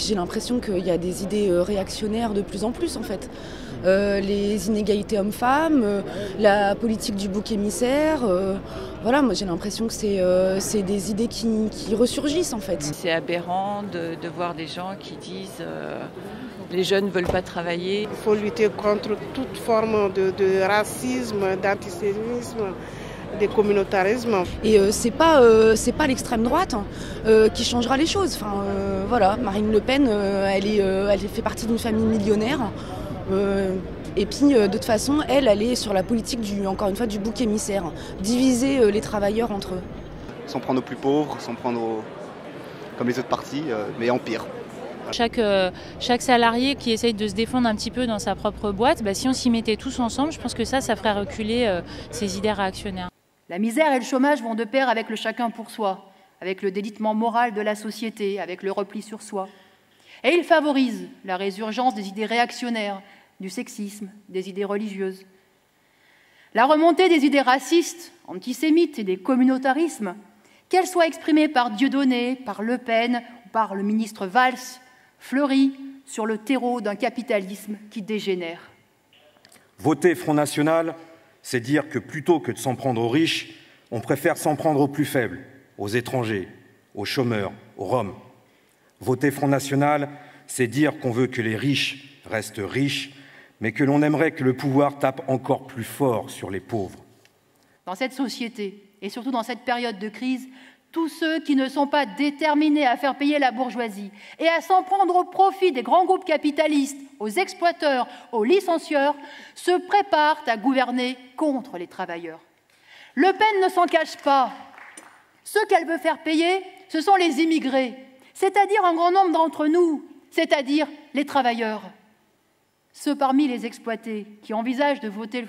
J'ai l'impression qu'il y a des idées réactionnaires de plus en plus en fait. Les inégalités hommes-femmes, la politique du bouc émissaire. Voilà, moi j'ai l'impression que c'est des idées qui ressurgissent en fait. C'est aberrant de voir des gens qui disent les jeunes ne veulent pas travailler. Il faut lutter contre toute forme de racisme, d'antisémitisme, de communautarisme. Et c'est pas l'extrême droite qui changera les choses. Enfin, voilà, Marine Le Pen, elle fait partie d'une famille millionnaire. Et puis de toute façon, elle est sur la politique encore une fois, du bouc émissaire, diviser les travailleurs entre eux. S'en prendre aux plus pauvres, s'en prendre comme les autres partis, mais en pire. Chaque salarié qui essaye de se défendre un petit peu dans sa propre boîte, si on s'y mettait tous ensemble, je pense que ça ferait reculer ces idées réactionnaires. La misère et le chômage vont de pair avec le chacun pour soi, avec le délitement moral de la société, avec le repli sur soi. Et ils favorisent la résurgence des idées réactionnaires, du sexisme, des idées religieuses. La remontée des idées racistes, antisémites et des communautarismes, qu'elles soient exprimées par Dieudonné, par Le Pen ou par le ministre Valls, fleurit sur le terreau d'un capitalisme qui dégénère. Voter Front National, c'est dire que plutôt que de s'en prendre aux riches, on préfère s'en prendre aux plus faibles, aux étrangers, aux chômeurs, aux Roms. Voter Front National, c'est dire qu'on veut que les riches restent riches, mais que l'on aimerait que le pouvoir tape encore plus fort sur les pauvres. Dans cette société, et surtout dans cette période de crise, tous ceux qui ne sont pas déterminés à faire payer la bourgeoisie et à s'en prendre au profit des grands groupes capitalistes, aux exploiteurs, aux licencieurs, se préparent à gouverner contre les travailleurs. Le Pen ne s'en cache pas. Ceux qu'elle veut faire payer, ce sont les immigrés, c'est-à-dire un grand nombre d'entre nous, c'est-à-dire les travailleurs. Ceux parmi les exploités qui envisagent de voter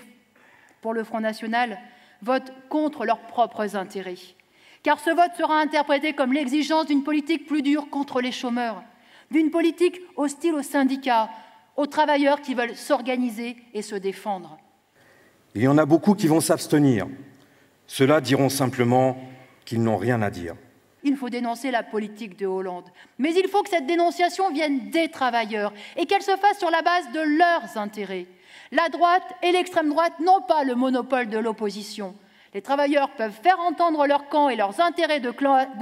pour le Front National votent contre leurs propres intérêts. Car ce vote sera interprété comme l'exigence d'une politique plus dure contre les chômeurs, d'une politique hostile aux syndicats, aux travailleurs qui veulent s'organiser et se défendre. Il y en a beaucoup qui vont s'abstenir. Ceux-là diront simplement qu'ils n'ont rien à dire. Il faut dénoncer la politique de Hollande. Mais il faut que cette dénonciation vienne des travailleurs et qu'elle se fasse sur la base de leurs intérêts. La droite et l'extrême droite n'ont pas le monopole de l'opposition. Les travailleurs peuvent faire entendre leur camp et leurs intérêts de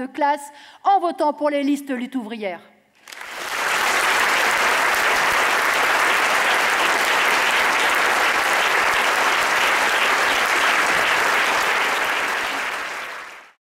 classe en votant pour les listes lutte ouvrière.